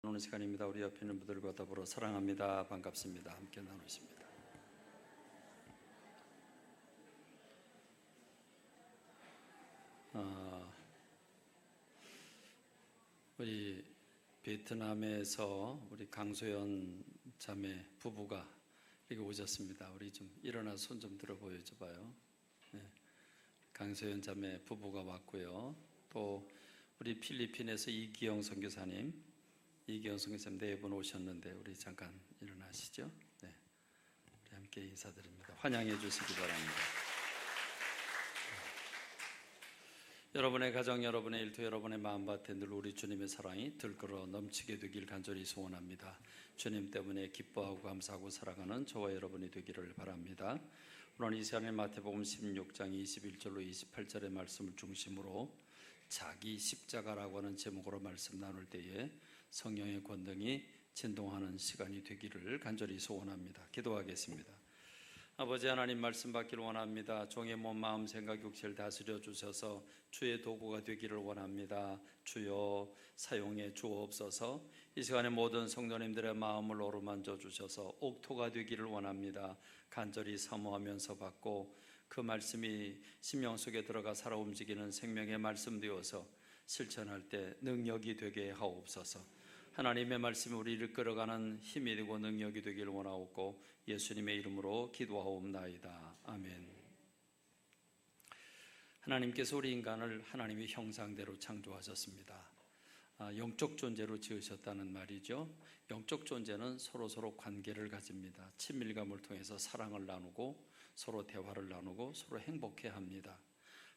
나누는 시간입니다. 우리 옆에 있는 분들과 더불어 사랑합니다. 반갑습니다. 함께 나누십니다. 우리 베트남에서 우리 강소연 자매 부부가 여기 오셨습니다. 우리 좀 일어나서 손 좀 들어 보여줘봐요. 네. 강소연 자매 부부가 왔고요. 또 우리 필리핀에서 이기영 선교사님 네 분 오셨는데 우리 잠깐 일어나시죠. 네, 우리 함께 인사드립니다. 환영해 주시기 바랍니다. 여러분의 가정, 여러분의 일터, 여러분의 마음밭에 늘 우리 주님의 사랑이 들끓어 넘치게 되길 간절히 소원합니다. 주님 때문에 기뻐하고 감사하고 살아가는 저와 여러분이 되기를 바랍니다. 오늘 이 시간에 마태복음 16장 21절로 28절의 말씀을 중심으로 자기 십자가라고 하는 제목으로 말씀 나눌 때에 성령의 권능이 진동하는 시간이 되기를 간절히 소원합니다. 기도하겠습니다. 아버지 하나님 말씀 받기를 원합니다. 종의 몸, 마음, 생각, 육체를 다스려 주셔서 주의 도구가 되기를 원합니다. 주여 사용해 주옵소서. 이 시간에 모든 성도님들의 마음을 어루만져 주셔서 옥토가 되기를 원합니다. 간절히 사모하면서 받고 그 말씀이 심령 속에 들어가 살아 움직이는 생명의 말씀 되어서 실천할 때 능력이 되게 하옵소서. 하나님의 말씀이 우리를 끌어가는 힘이 되고 능력이 되기를 원하옵고 예수님의 이름으로 기도하옵나이다. 아멘. 하나님께서 우리 인간을 하나님의 형상대로 창조하셨습니다. 영적 존재로 지으셨다는 말이죠. 영적 존재는 서로 관계를 가집니다. 친밀감을 통해서 사랑을 나누고 서로 대화를 나누고 서로 행복해 합니다.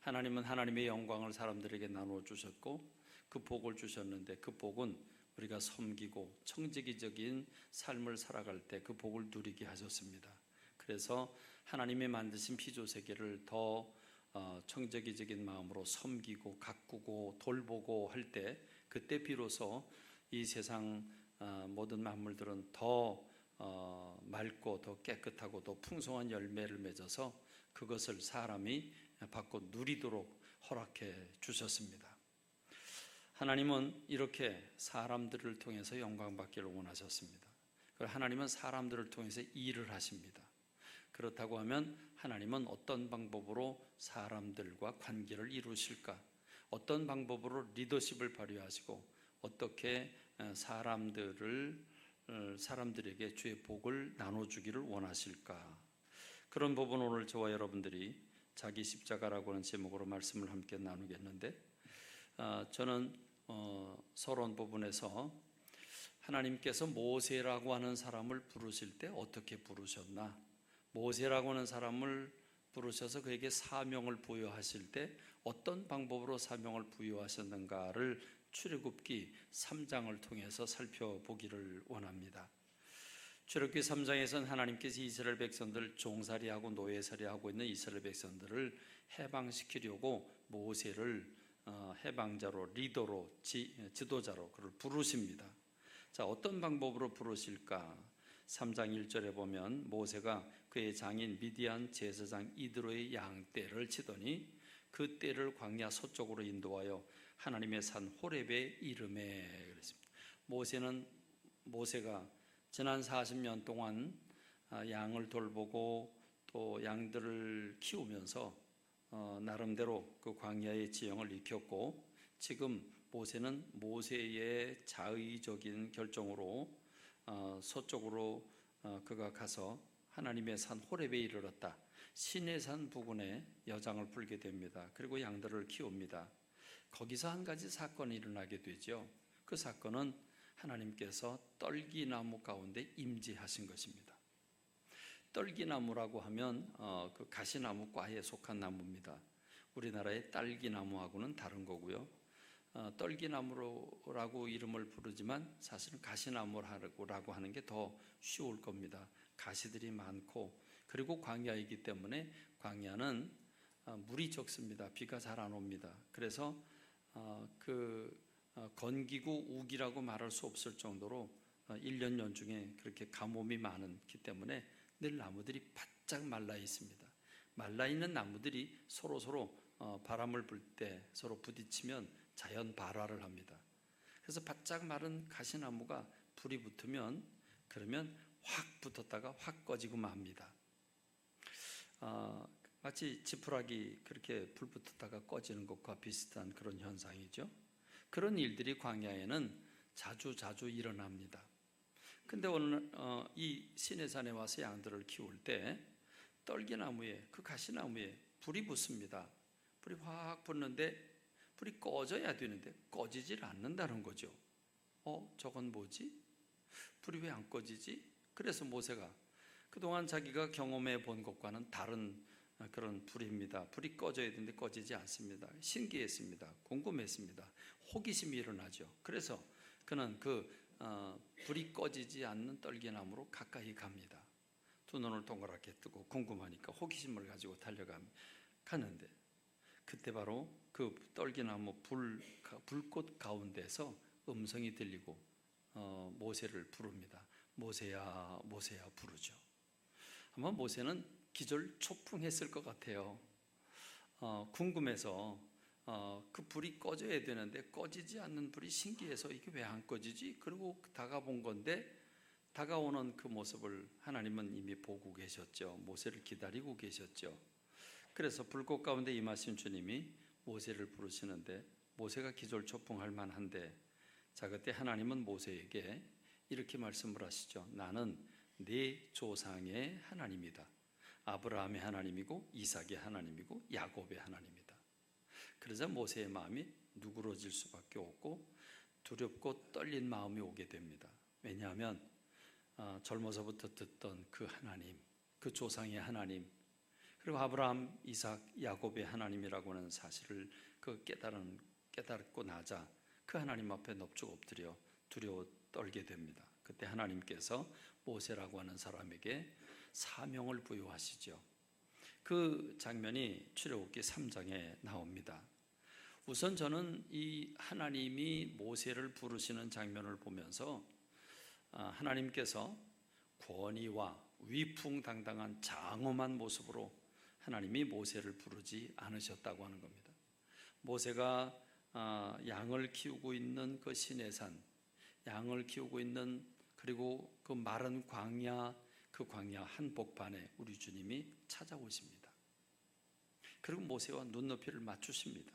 하나님은 하나님의 영광을 사람들에게 나누어 주셨고 그 복을 주셨는데 그 복은 우리가 섬기고 청지기적인 삶을 살아갈 때 그 복을 누리게 하셨습니다. 그래서 하나님이 만드신 피조세계를 더 청지기적인 마음으로 섬기고 가꾸고 돌보고 할 때 그때 비로소 이 세상 모든 만물들은 더 맑고 더 깨끗하고 더 풍성한 열매를 맺어서 그것을 사람이 받고 누리도록 허락해 주셨습니다. 하나님은 이렇게 사람들을 통해서 영광받기를 원하셨습니다. 하나님은 사람들을 통해서 일을 하십니다. 그렇다고 하면 하나님은 어떤 방법으로 사람들과 관계를 이루실까? 어떤 방법으로 리더십을 발휘하시고 어떻게 사람들에게 주의 복을 나눠주기를 원하실까? 그런 부분 오늘 저와 여러분들이 자기 십자가라고 하는 제목으로 말씀을 함께 나누겠는데 저는 서론 부분에서 하나님께서 모세라고 하는 사람을 부르실 때 어떻게 부르셨나? 모세라고 하는 사람을 부르셔서 그에게 사명을 부여하실 때 어떤 방법으로 사명을 부여하셨는가를 출애굽기 3장을 통해서 살펴보기를 원합니다. 출애굽기 3장에서는 하나님께서 이스라엘 백성들 종살이하고 노예살이하고 있는 이스라엘 백성들을 해방시키려고 모세를 해방자로 리더로 지도자로 그를 부르십니다. 자, 어떤 방법으로 부르실까? 3장 1절에 보면 모세가 그의 장인 미디안 제사장 이드로의 양떼를 치더니 그 떼를 광야 서쪽으로 인도하여 하나님의 산 호렙에 이르매 그랬습니다. 모세가 지난 40년 동안 양을 돌보고 또 양들을 키우면서 나름대로 그 광야의 지형을 익혔고 지금 모세는 모세의 자의적인 결정으로 서쪽으로 그가 가서 하나님의 산 호렙에 이르렀다. 시내산 부근에 여장을 풀게 됩니다. 그리고 양들을 키웁니다. 거기서 한 가지 사건이 일어나게 되죠. 그 사건은 하나님께서 떨기나무 가운데 임재하신 것입니다. 떨기나무라고 하면 그 가시나무과에 속한 나무입니다. 우리나라의 딸기나무하고는 다른 거고요. 떨기나무라고 이름을 부르지만 사실은 가시나무라고 하는 게 더 쉬울 겁니다. 가시들이 많고 그리고 광야이기 때문에 광야는 물이 적습니다. 비가 잘 안 옵니다. 그래서 건기고 우기라고 말할 수 없을 정도로 1년 연중에 그렇게 가뭄이 많기 때문에 늘 나무들이 바짝 말라 있습니다. 말라 있는 나무들이 서로 바람을 불 때 서로 부딪히면 자연 발화를 합니다. 그래서 바짝 마른 가시나무가 불이 붙으면 그러면 확 붙었다가 확 꺼지고 맙니다. 마치 지푸라기 그렇게 불 붙었다가 꺼지는 것과 비슷한 그런 현상이죠. 그런 일들이 광야에는 자주 일어납니다. 근데 오늘 이 시내산에 와서 양들을 키울 때 떨기나무에, 그 가시나무에 불이 붙습니다. 불이 확 붙는데 불이 꺼져야 되는데 꺼지질 않는다는 거죠. 저건 뭐지? 불이 왜 안 꺼지지? 그래서 모세가 그동안 자기가 경험해 본 것과는 다른 그런 불입니다. 불이 꺼져야 되는데 꺼지지 않습니다. 신기했습니다. 궁금했습니다. 호기심이 일어나죠. 그래서 그는 불이 꺼지지 않는 떨기나무로 가까이 갑니다. 두 눈을 동그랗게 뜨고 궁금하니까 호기심을 가지고 달려가는데 그때 바로 그 떨기나무 불꽃 가운데서 음성이 들리고 모세를 부릅니다. 모세야, 모세야 부르죠. 아마 모세는 기절초풍했을 것 같아요. 궁금해서 그 불이 꺼져야 되는데 꺼지지 않는 불이 신기해서 이게 왜 안 꺼지지? 그리고 다가본 건데 다가오는 그 모습을 하나님은 이미 보고 계셨죠. 모세를 기다리고 계셨죠. 그래서 불꽃 가운데 임하신 주님이 모세를 부르시는데 모세가 기절초풍할 만한데 자 그때 하나님은 모세에게 이렇게 말씀을 하시죠. 나는 네 조상의 하나님이다. 아브라함의 하나님이고 이삭의 하나님이고 야곱의 하나님이다. 그러자 모세의 마음이 누그러질 수밖에 없고 두렵고 떨린 마음이 오게 됩니다. 왜냐하면 젊어서부터 듣던 그 하나님, 그 조상의 하나님, 그리고 아브라함, 이삭, 야곱의 하나님이라고 하는 사실을 깨닫고 나자 그 하나님 앞에 넙죽 엎드려 두려워 떨게 됩니다. 그때 하나님께서 모세라고 하는 사람에게 사명을 부여하시죠. 그 장면이 출애굽기 3장에 나옵니다. 우선 저는 이 하나님이 모세를 부르시는 장면을 보면서 하나님께서 권위와 위풍당당한 장엄한 모습으로 하나님이 모세를 부르지 않으셨다고 하는 겁니다. 모세가 양을 키우고 있는 그 시내산, 양을 키우고 있는 그리고 그 마른 광야, 그 광야 한복판에 우리 주님이 찾아오십니다. 그리고 모세와 눈높이를 맞추십니다.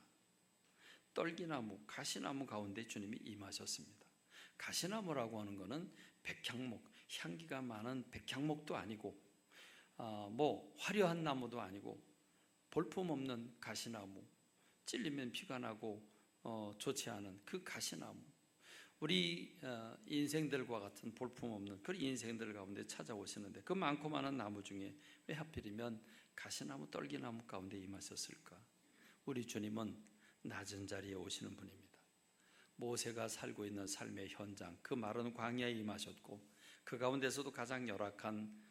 떨기나무, 가시나무 가운데 주님이 임하셨습니다. 가시나무라고 하는 것은 백향목, 향기가 많은 백향목도 아니고 화려한 나무도 아니고 볼품없는 가시나무, 찔리면 피가 나고 좋지 않은 그 가시나무, 우리 인생들과 같은 볼품없는 그 인생들 가운데 찾아오시는데 그 많고 많은 나무 중에 왜 하필이면 가시나무, 떨기나무 가운데 임하셨을까? 우리 주님은 낮은 자리에 오시는 분입니다. 모세가 살고 있는 삶의 현장, 그 마른 광야에 임하셨고 그 가운데서도 가장 열악한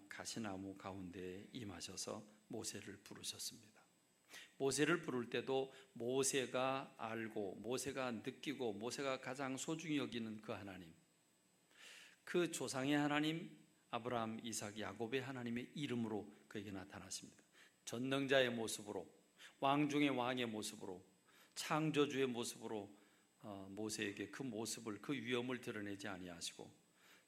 가시나무 가운데에 임하셔서 모세를 부르셨습니다. 모세를 부를 때도 모세가 알고 모세가 느끼고 모세가 가장 소중히 여기는 그 하나님, 그 조상의 하나님 아브라함, 이삭, 야곱의 하나님의 이름으로 그에게 나타나십니다. 전능자의 모습으로, 왕 중의 왕의 모습으로, 창조주의 모습으로 모세에게 그 모습을, 그 위엄을 드러내지 아니하시고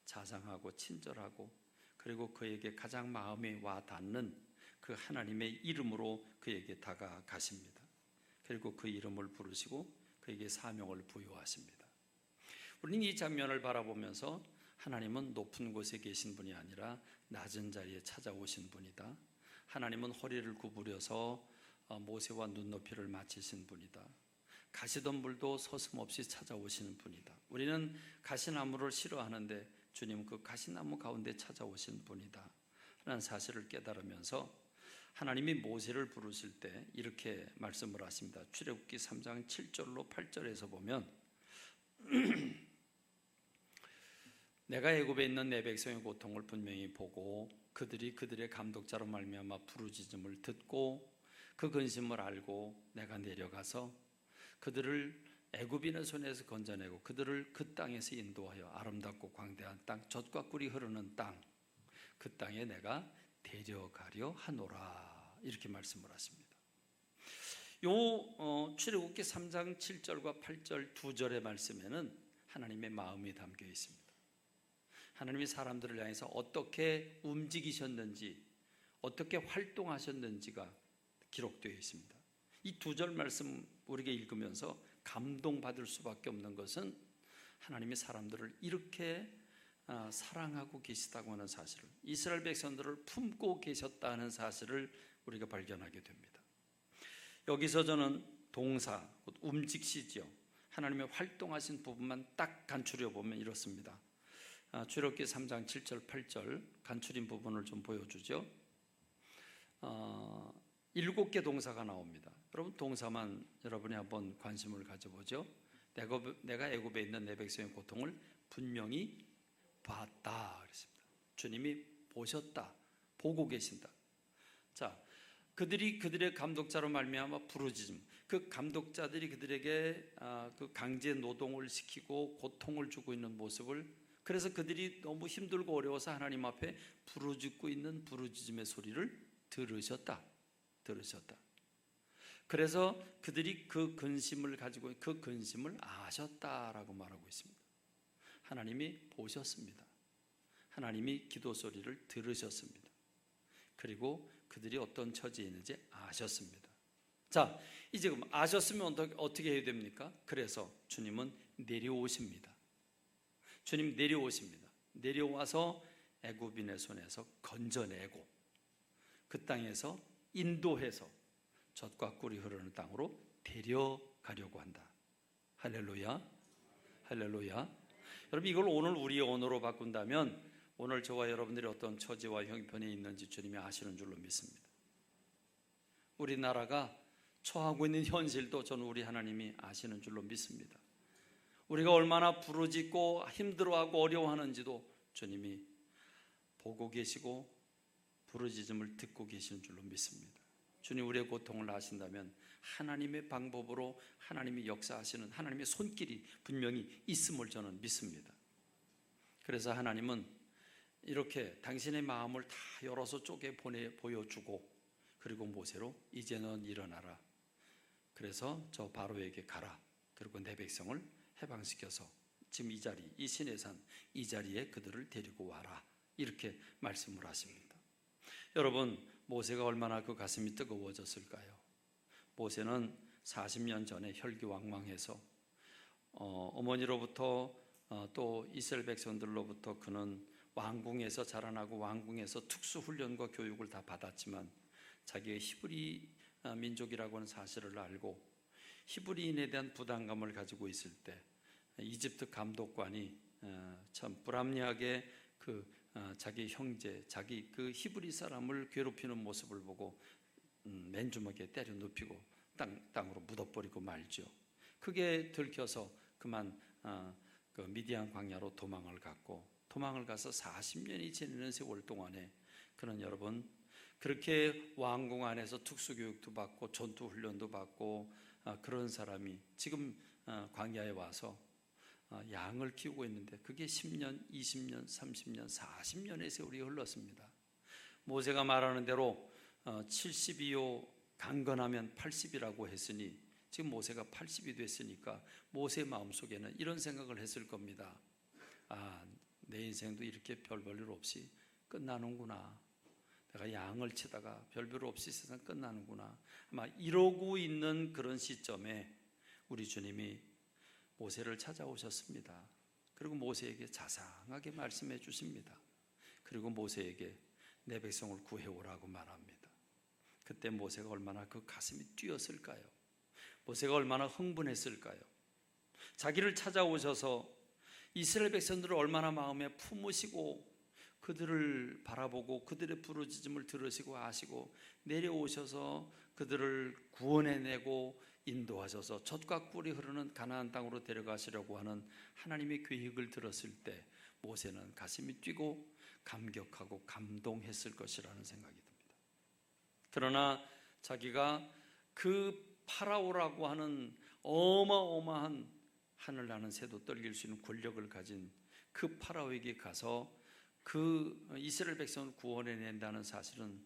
자상하고 친절하고 그리고 그에게 가장 마음에 와 닿는 그 하나님의 이름으로 그에게 다가가십니다. 그리고 그 이름을 부르시고 그에게 사명을 부여하십니다. 우리는 이 장면을 바라보면서 하나님은 높은 곳에 계신 분이 아니라 낮은 자리에 찾아오신 분이다. 하나님은 허리를 구부려서 모세와 눈높이를 맞추신 분이다. 가시던 불도 서슴없이 찾아오시는 분이다. 우리는 가시나무를 싫어하는데 주님은 그 가시나무 가운데 찾아오신 분이다 라는 사실을 깨달으면서 하나님이 모세를 부르실 때 이렇게 말씀을 하십니다. 출애굽기 3장 7절로 8절에서 보면 내가 애굽에 있는 내 백성의 고통을 분명히 보고 그들의 감독자로 말미암아 부르짖음을 듣고 그 근심을 알고 내가 내려가서 그들을 애굽인의 손에서 건져내고 그들을 그 땅에서 인도하여 아름답고 광대한 땅, 젖과 꿀이 흐르는 땅, 그 땅에 내가 데려가려 하노라 이렇게 말씀을 하십니다. 출애굽기 3장 7절과 8절 두 절의 말씀에는 하나님의 마음이 담겨 있습니다. 하나님이 사람들을 향해서 어떻게 움직이셨는지, 어떻게 활동하셨는지가 기록되어 있습니다. 이 두 절 말씀 우리가 읽으면서 감동받을 수밖에 없는 것은 하나님이 사람들을 이렇게 사랑하고 계시다고 하는 사실을, 이스라엘 백성들을 품고 계셨다는 사실을 우리가 발견하게 됩니다. 여기서 저는 동사, 움직시죠. 하나님의 활동하신 부분만 딱 간추려 보면 이렇습니다. 출애굽기 3장 7절 8절 간추린 부분을 좀 보여주죠. 7개 동사가 나옵니다. 여러분 동사만 여러분이 한번 관심을 가져보죠. 내가 애굽에 있는 내 백성의 고통을 분명히 봤다 그랬습니다. 주님이 보셨다, 보고 계신다. 자, 그들의 감독자로 말미암아 부르짖음, 그 감독자들이 그들에게 그 강제 노동을 시키고 고통을 주고 있는 모습을, 그래서 그들이 너무 힘들고 어려워서 하나님 앞에 부르짖고 있는 부르짖음의 소리를 들으셨다. 그래서 그들이 그 근심을 가지고 그 근심을 아셨다라고 말하고 있습니다. 하나님이 보셨습니다. 하나님이 기도 소리를 들으셨습니다. 그리고 그들이 어떤 처지에 있는지 아셨습니다. 자, 이제 그럼 아셨으면 어떻게 해야 됩니까? 그래서 주님은 내려오십니다. 주님 내려오십니다. 내려와서 애굽인의 손에서 건져내고 그 땅에서 인도해서 젖과 꿀이 흐르는 땅으로 데려가려고 한다. 할렐루야, 할렐루야. 여러분 이걸 오늘 우리의 언어로 바꾼다면 오늘 저와 여러분들이 어떤 처지와 형편에 있는지 주님이 아시는 줄로 믿습니다. 우리나라가 처하고 있는 현실도 저는 우리 하나님이 아시는 줄로 믿습니다. 우리가 얼마나 부르짖고 힘들어하고 어려워하는지도 주님이 보고 계시고 부르짖음을 듣고 계시는 줄로 믿습니다. 주님 우리의 고통을 아신다면 하나님의 방법으로 하나님이 역사하시는 하나님의 손길이 분명히 있음을 저는 믿습니다. 그래서 하나님은 이렇게 당신의 마음을 다 열어서 쪼개 보여주고 그리고 모세로 이제 넌 일어나라. 그래서 저 바로에게 가라. 그리고 내 백성을 해방시켜서 지금 이 자리, 이 시내산 이 자리에 그들을 데리고 와라. 이렇게 말씀을 하십니다. 여러분 모세가 얼마나 그 가슴이 뜨거워졌을까요? 모세는 40년 전에 혈기왕망해서 어머니로부터 또 이스라엘 백성들로부터 그는 왕궁에서 자라나고 왕궁에서 특수훈련과 교육을 다 받았지만 자기의 히브리 민족이라고 하는 사실을 알고 히브리인에 대한 부담감을 가지고 있을 때 이집트 감독관이 참 불합리하게 자기 형제, 자기 그 히브리 사람을 괴롭히는 모습을 보고 맨주먹에 때려 눕히고 땅으로 묻어버리고 말죠. 그게 들켜서 그만 그 미디안 광야로 도망을 가서 40년이 지나는 세월 동안에 그는 여러분 그렇게 왕궁 안에서 특수교육도 받고 전투훈련도 받고 그런 사람이 지금 광야에 와서 양을 키우고 있는데 그게 10년, 20년, 30년, 40년의 세월이 흘렀습니다. 모세가 말하는 대로 70이요 강건하면 80이라고 했으니 지금 모세가 80이 됐으니까 모세 마음속에는 이런 생각을 했을 겁니다. 내 인생도 이렇게 별 볼 일 없이 끝나는구나. 내가 양을 치다가 별별 없이 세상 끝나는구나. 아마 이러고 있는 그런 시점에 우리 주님이 모세를 찾아오셨습니다. 그리고 모세에게 자상하게 말씀해 주십니다. 그리고 모세에게 내 백성을 구해오라고 말합니다. 그때 모세가 얼마나 그 가슴이 뛰었을까요? 모세가 얼마나 흥분했을까요? 자기를 찾아오셔서 이스라엘 백성들을 얼마나 마음에 품으시고 그들을 바라보고 그들의 부르짖음을 들으시고 아시고 내려오셔서 그들을 구원해내고 인도하셔서 젖과 꿀이 흐르는 가나안 땅으로 데려가시려고 하는 하나님의 계획을 들었을 때 모세는 가슴이 뛰고 감격하고 감동했을 것이라는 생각이 듭니다. 그러나 자기가 그 파라오라고 하는 어마어마한 하늘 나는 새도 떨길 수 있는 권력을 가진 그 파라오에게 가서 그 이스라엘 백성을 구원해낸다는 사실은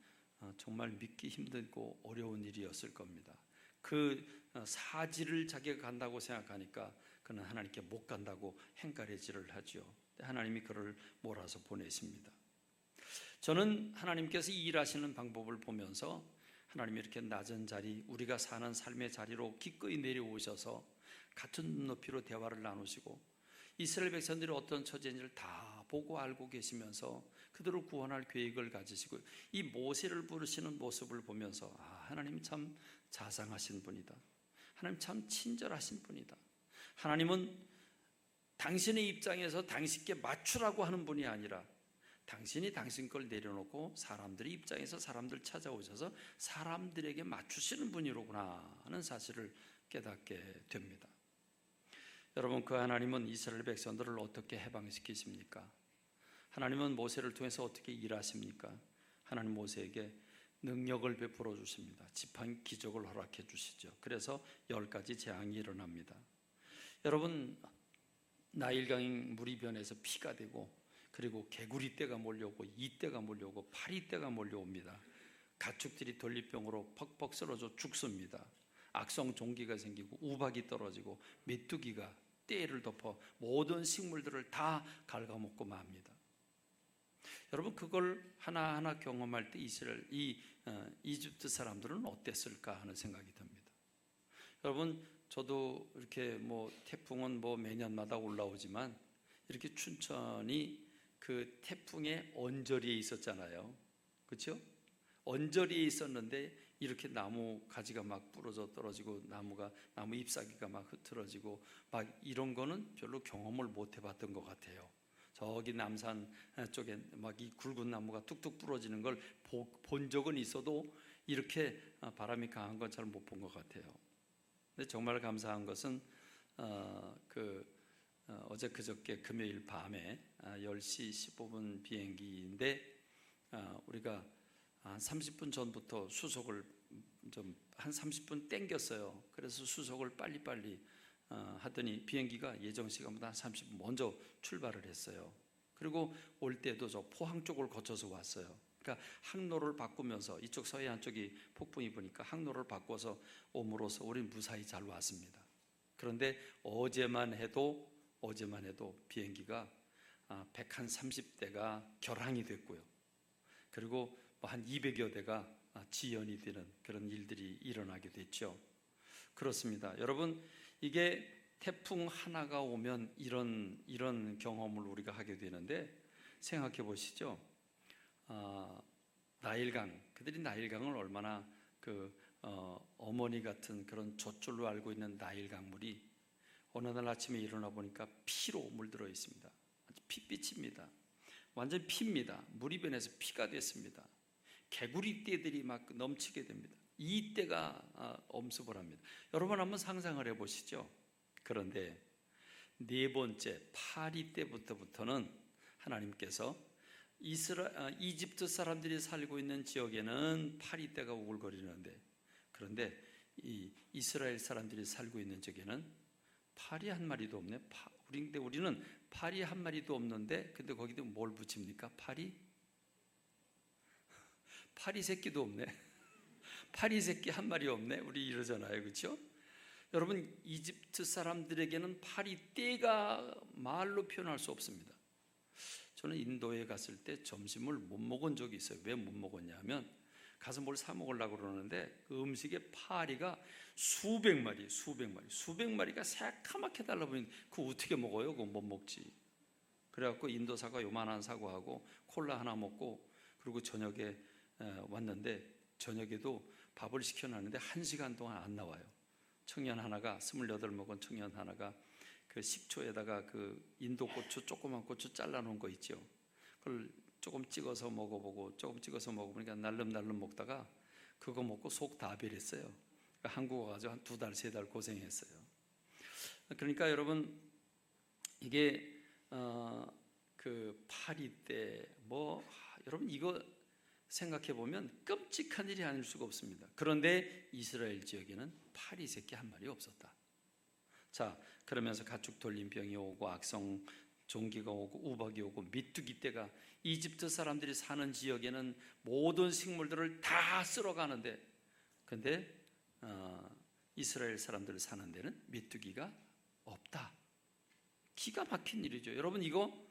정말 믿기 힘들고 어려운 일이었을 겁니다. 그 사지를 자기가 간다고 생각하니까 그는 하나님께 못 간다고 행가래질을 하죠. 하나님이 그를 몰아서 보내십니다. 저는 하나님께서 일하시는 방법을 보면서 하나님이 이렇게 낮은 자리, 우리가 사는 삶의 자리로 기꺼이 내려오셔서 같은 눈높이로 대화를 나누시고 이스라엘 백성들이 어떤 처지인지를 다 보고 알고 계시면서 그들을 구원할 계획을 가지시고 이 모세를 부르시는 모습을 보면서 하나님 참 자상하신 분이다. 하나님 참 친절하신 분이다. 하나님은 당신의 입장에서 당신께 맞추라고 하는 분이 아니라 당신이 당신 걸 내려놓고 사람들의 입장에서 사람들 찾아오셔서 사람들에게 맞추시는 분이로구나 하는 사실을 깨닫게 됩니다. 여러분, 그 하나님은 이스라엘 백성들을 어떻게 해방시키십니까? 하나님은 모세를 통해서 어떻게 일하십니까? 하나님 모세에게 능력을 베풀어 주십니다. 지팡이 기적을 허락해 주시죠. 그래서 10가지 재앙이 일어납니다. 여러분, 나일강이 물이 변해서 피가 되고 그리고 개구리떼가 몰려오고 이떼가 몰려오고 파리떼가 몰려옵니다. 가축들이 돌리병으로 퍽퍽 쓰러져 죽습니다. 악성 종기가 생기고 우박이 떨어지고 메뚜기가 떼를 덮어 모든 식물들을 다 갉아먹고 맙니다. 여러분, 그걸 하나하나 경험할 때 이집트 사람들은 어땠을까 하는 생각이 듭니다. 여러분, 저도 이렇게 태풍은 매년마다 올라오지만 이렇게 춘천이 그 태풍의 언저리에 있었잖아요. 그렇죠? 언저리에 있었는데 이렇게 나무 가지가 막 부러져 떨어지고 나무 잎사귀가 막 흐트러지고 막 이런 거는 별로 경험을 못 해봤던 것 같아요. 저기 남산 쪽에 막 이 굵은 나무가 뚝뚝 부러지는 걸 본 적은 있어도 이렇게 바람이 강한 건 잘 못 본 것 같아요. 근데 정말 감사한 것은 어제 그저께 금요일 밤에 10시 15분 비행기인데 우리가 한 30분 전부터 수속을 좀 한 30분 땡겼어요. 그래서 수속을 빨리빨리 하더니 비행기가 예정 시간보다 한 30분 먼저 출발을 했어요. 그리고 올 때도 저 포항 쪽을 거쳐서 왔어요. 그러니까 항로를 바꾸면서 이쪽 서해안 쪽이 폭풍이 부니까 항로를 바꿔서 옴으로써 우리는 무사히 잘 왔습니다. 그런데 어제만 해도 비행기가 130대가 결항이 됐고요. 그리고 한 200여 대가 지연이 되는 그런 일들이 일어나게 됐죠. 그렇습니다. 여러분, 이게 태풍 하나가 오면 이런 경험을 우리가 하게 되는데 생각해 보시죠. 나일강, 그들이 나일강을 얼마나 어머니 같은 그런 젖줄로 알고 있는 나일강물이 어느 날 아침에 일어나 보니까 피로 물들어 있습니다. 핏빛입니다. 완전 피입니다. 물이 변해서 피가 됐습니다. 개구리 떼들이 막 넘치게 됩니다. 이 떼가 엄습을 합니다. 여러분 한번 상상을 해보시죠. 그런데 네 번째 파리 때부터는 하나님께서 이집트 사람들이 살고 있는 지역에는 파리 떼가 우글거리는데, 그런데 이 이스라엘 사람들이 살고 있는 지역에는 파리 한 마리도 없네. 근데 우리는 파리 한 마리도 없는데, 근데 거기도 뭘 붙입니까? 파리 새끼도 없네. 파리 새끼 한 마리 없네. 우리 이러잖아요, 그렇죠? 여러분, 이집트 사람들에게는 파리떼가 말로 표현할 수 없습니다. 저는 인도에 갔을 때 점심을 못 먹은 적이 있어요. 왜 못 먹었냐면 가서 뭘 사 먹으려고 그러는데 그 음식에 파리가 수백 마리가 새까맣게 달라붙는데 그거 어떻게 먹어요? 그거 못 먹지. 그래갖고 인도 사과 요만한 사과하고 콜라 하나 먹고, 그리고 저녁에 왔는데 저녁에도 밥을 시켜놨는데 1시간 동안 안 나와요. 청년 하나가 28 먹은 청년 하나가 그 식초에다가 그 인도 고추, 조그만 고추 잘라놓은 거 있죠. 그걸 조금 찍어서 먹어보니까 날름날름 먹다가 그거 먹고 속 다 베렸어요. 그러니까 한국 와가지고 한 2달, 3달 고생했어요. 그러니까 여러분, 이게 그 파리떼 여러분 이거 생각해 보면 끔찍한 일이 아닐 수가 없습니다. 그런데 이스라엘 지역에는 파리 새끼 한 마리 없었다. 자, 그러면서 가축 돌림병이 오고 악성 종기가 오고 우박이 오고 메뚜기 떼가, 이집트 사람들이 사는 지역에는 모든 식물들을 다 쓸어가는데, 근데 이스라엘 사람들 사는 데는 메뚜기가 없다. 기가 막힌 일이죠. 여러분 이거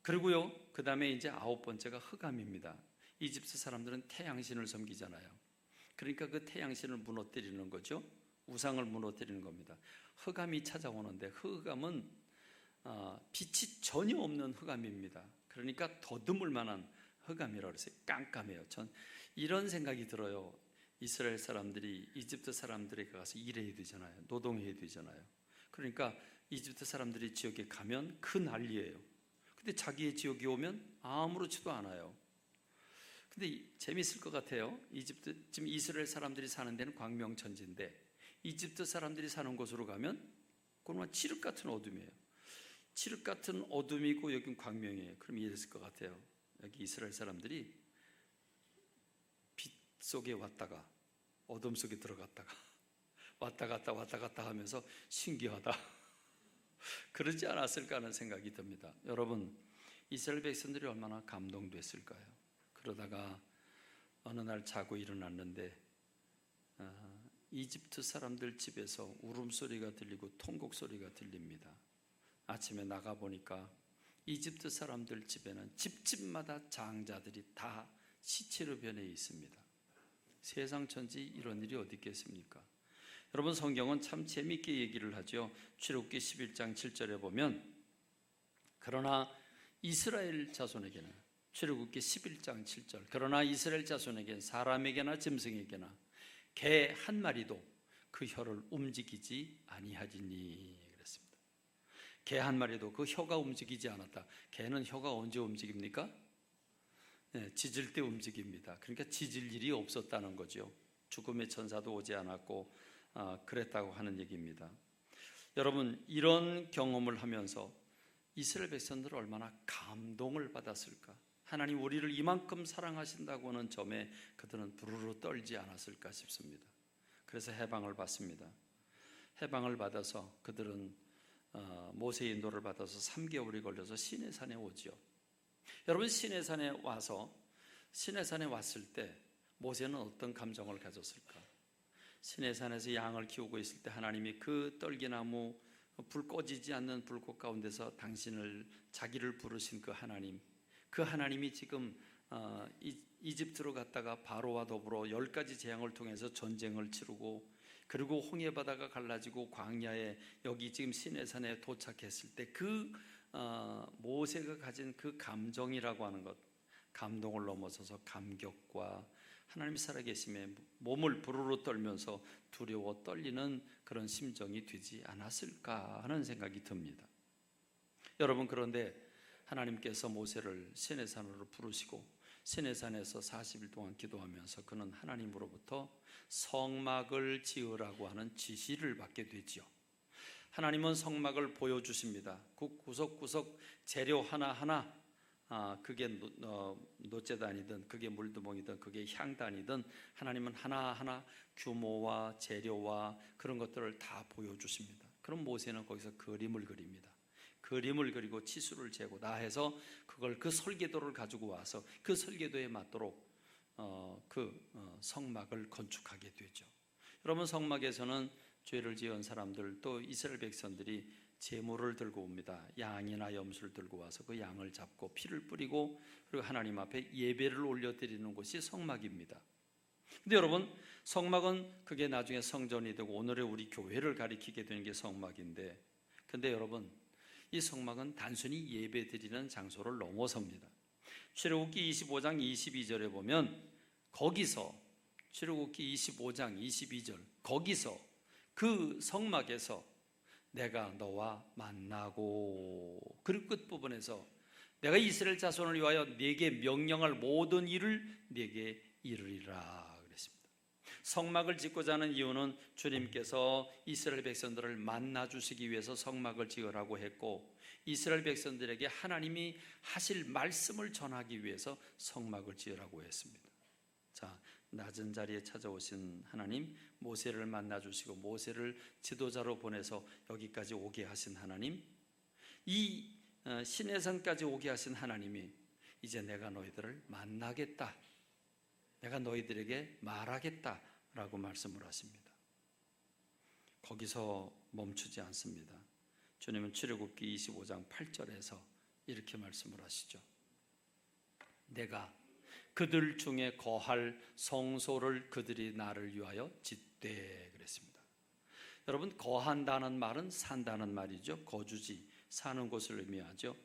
그리고요. 그 다음에 이제 9번째가 흑암입니다. 이집트 사람들은 태양신을 섬기잖아요. 그러니까 그 태양신을 무너뜨리는 거죠. 우상을 무너뜨리는 겁니다. 흑암이 찾아오는데 흑암은 빛이 전혀 없는 흑암입니다. 그러니까 더듬을 만한 흑암이라고 그랬어요. 깜깜해요. 전 이런 생각이 들어요. 이스라엘 사람들이 이집트 사람들에게 가서 일해야 되잖아요. 노동해야 되잖아요. 그러니까 이집트 사람들이 지역에 가면 그 난리예요. 근데 자기의 지역에 오면 아무렇지도 않아요. 근데 재미있을 것 같아요. 이집트, 지금 이스라엘 사람들이 사는 데는 광명천지인데 이집트 사람들이 사는 곳으로 가면 그건 칠흑 같은 어둠이에요. 칠흑 같은 어둠이고 여긴 광명이에요. 그럼 이랬을 것 같아요. 여기 이스라엘 사람들이 빛 속에 왔다가 어둠 속에 들어갔다가 왔다 갔다 하면서 신기하다. 그러지 않았을까 하는 생각이 듭니다. 여러분, 이스라엘 백성들이 얼마나 감동됐을까요? 그러다가 어느 날 자고 일어났는데 이집트 사람들 집에서 울음소리가 들리고 통곡소리가 들립니다. 아침에 나가보니까 이집트 사람들 집에는 집집마다 장자들이 다 시체로 변해 있습니다. 세상 천지 이런 일이 어디 있겠습니까? 여러분 성경은 참 재미있게 얘기를 하죠. 출애굽기 11장 7절에 보면 그러나 이스라엘 자손에게는 출애굽기 11장 7절 그러나 이스라엘 자손에게는 사람에게나 짐승에게나 개 한 마리도 그 혀를 움직이지 아니하지니 그랬습니다. 개 한 마리도 그 혀가 움직이지 않았다. 개는 혀가 언제 움직입니까? 네, 짖을 때 움직입니다. 그러니까 짖을 일이 없었다는 거죠. 죽음의 천사도 오지 않았고 그랬다고 하는 얘기입니다. 여러분 이런 경험을 하면서 이스라엘 백성들은 얼마나 감동을 받았을까? 하나님 우리를 이만큼 사랑하신다고 하는 점에 그들은 부르르 떨지 않았을까 싶습니다. 그래서 해방을 받습니다. 해방을 받아서 그들은 모세의 인도를 받아서 3개월이 걸려서 시내산에 오죠. 여러분 시내산에 왔을 때 모세는 어떤 감정을 가졌을까? 시내산에서 양을 키우고 있을 때 하나님이 그 떨기나무 불 꺼지지 않는 불꽃 가운데서 자기를 부르신 그 하나님이 지금 이집트로 갔다가 바로와 더불어 10가지 재앙을 통해서 전쟁을 치르고 그리고 홍해바다가 갈라지고 광야에 여기 지금 시내산에 도착했을 때 그 모세가 가진 그 감정이라고 하는 것, 감동을 넘어서서 감격과 하나님이 살아계심에 몸을 부르르 떨면서 두려워 떨리는 그런 심정이 되지 않았을까 하는 생각이 듭니다. 여러분 그런데 하나님께서 모세를 시내산으로 부르시고 시내산에서 40일 동안 기도하면서 그는 하나님으로부터 성막을 지으라고 하는 지시를 받게 되지요. 하나님은 성막을 보여주십니다. 그 구석구석 재료 하나하나 그게 노재단이든 그게 물두멍이든 그게 향단이든 하나님은 하나하나 규모와 재료와 그런 것들을 다 보여주십니다. 그럼 모세는 거기서 그림을 그립니다. 그림을 그리고 치수를 재고 다 해서 그걸 그 설계도를 가지고 와서 그 설계도에 맞도록 성막을 건축하게 되죠. 여러분 성막에서는 죄를 지은 사람들 또 이스라엘 백성들이 제물을 들고 옵니다. 양이나 염소를 들고 와서 그 양을 잡고 피를 뿌리고 그리고 하나님 앞에 예배를 올려드리는 곳이 성막입니다. 근데 여러분 성막은 그게 나중에 성전이 되고 오늘의 우리 교회를 가리키게 되는 게 성막인데 근데 여러분 이 성막은 단순히 예배 드리는 장소를 넘어섭니다. 출애굽기 25장 22절에 보면 거기서 출애굽기 25장 22절 거기서 그 성막에서 내가 너와 만나고 그리고 끝부분에서 내가 이스라엘 자손을 위하여 네게 명령할 모든 일을 네게 이르리라 그랬습니다. 성막을 짓고자 하는 이유는 주님께서 이스라엘 백성들을 만나 주시기 위해서 성막을 지으라고 했고 이스라엘 백성들에게 하나님이 하실 말씀을 전하기 위해서 성막을 지으라고 했습니다. 자, 낮은 자리에 찾아오신 하나님, 모세를 만나 주시고 모세를 지도자로 보내서 여기까지 오게 하신 하나님, 이 시내산까지 오게 하신 하나님이 이제 내가 너희들을 만나겠다, 내가 너희들에게 말하겠다라고 말씀을 하십니다. 거기서 멈추지 않습니다. 주님은 출애굽기 25장 8절에서 이렇게 말씀을 하시죠. 내가 그들 중에 거할 성소를 그들이 나를 위하여 짓되 그랬습니다. 여러분, 거한다는 말은 산다는 말이죠. 거주지, 사는 곳을 의미하죠.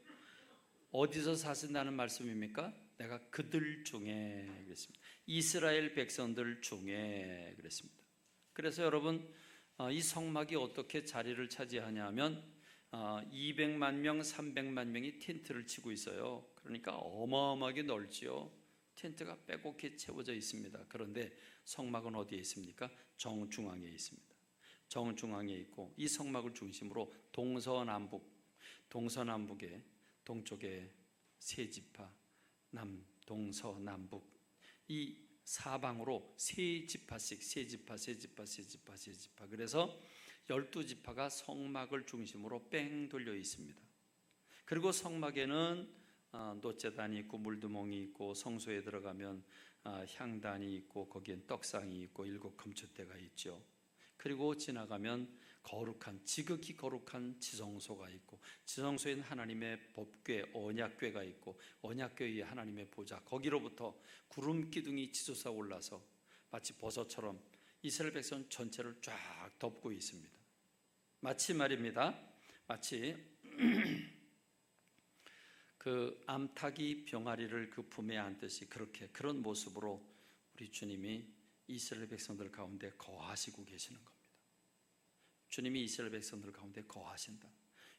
어디서 사신다는 말씀입니까? 내가 그들 중에 그랬습니다. 이스라엘 백성들 중에 그랬습니다. 그래서 여러분, 이 성막이 어떻게 자리를 차지하냐면 200만 명, 300만 명이 텐트를 치고 있어요. 그러니까 어마어마하게 넓지요. 텐트가 빼곡히 채워져 있습니다. 그런데 성막은 어디에 있습니까? 정중앙에 있습니다. 정중앙에 있고 이 성막을 중심으로 동서남북에 동쪽에 세 지파, 동서남북 이 사방으로 세 지파씩 세 지파 그래서 12지파가 성막을 중심으로 뺑 돌려 있습니다. 그리고 성막에는 놋재단이 있고 물두멍이 있고 성소에 들어가면 향단이 있고 거기엔 떡상이 있고 7 금초대가 있죠. 그리고 지나가면 지극히 거룩한 지성소가 있고 지성소에는 하나님의 법궤, 언약궤가 있고 언약궤 위에 하나님의 보좌, 거기로부터 구름 기둥이 치솟아 올라서 마치 버섯처럼 이스라엘 백성 전체를 쫙 덮고 있습니다. 마치 말입니다. 마치 그 암탉이 병아리를 그 품에 안듯이 그런 모습으로 우리 주님이 이스라엘 백성들 가운데 거하시고 계시는 겁니다. 주님이 이스라엘 백성들 가운데 거하신다.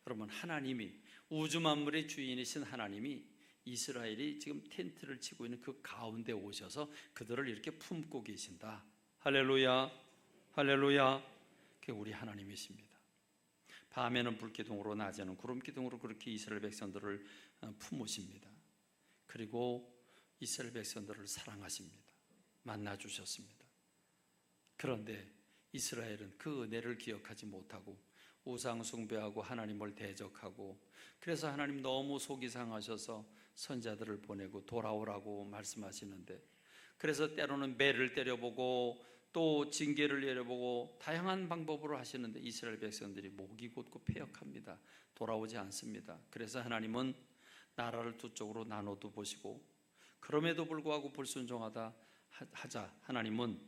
여러분, 하나님이 우주 만물의 주인이신 하나님이 이스라엘이 지금 텐트를 치고 있는 그 가운데 오셔서 그들을 이렇게 품고 계신다. 할렐루야, 할렐루야. 그게 우리 하나님이십니다. 밤에는 불기둥으로 낮에는 구름기둥으로 그렇게 이스라엘 백성들을 품으십니다. 그리고 이스라엘 백성들을 사랑하십니다. 만나주셨습니다. 그런데 이스라엘은 그 은혜를 기억하지 못하고 우상 숭배하고 하나님을 대적하고 그래서 하나님 너무 속이 상하셔서 선자들을 보내고 돌아오라고 말씀하시는데 그래서 때로는 매를 때려보고 또 징계를 내려보고 다양한 방법으로 하시는데 이스라엘 백성들이 목이 곧고 패역합니다. 돌아오지 않습니다. 그래서 하나님은 나라를 두 쪽으로 나눠도 보시고 그럼에도 불구하고 불순종하다 하자 하나님은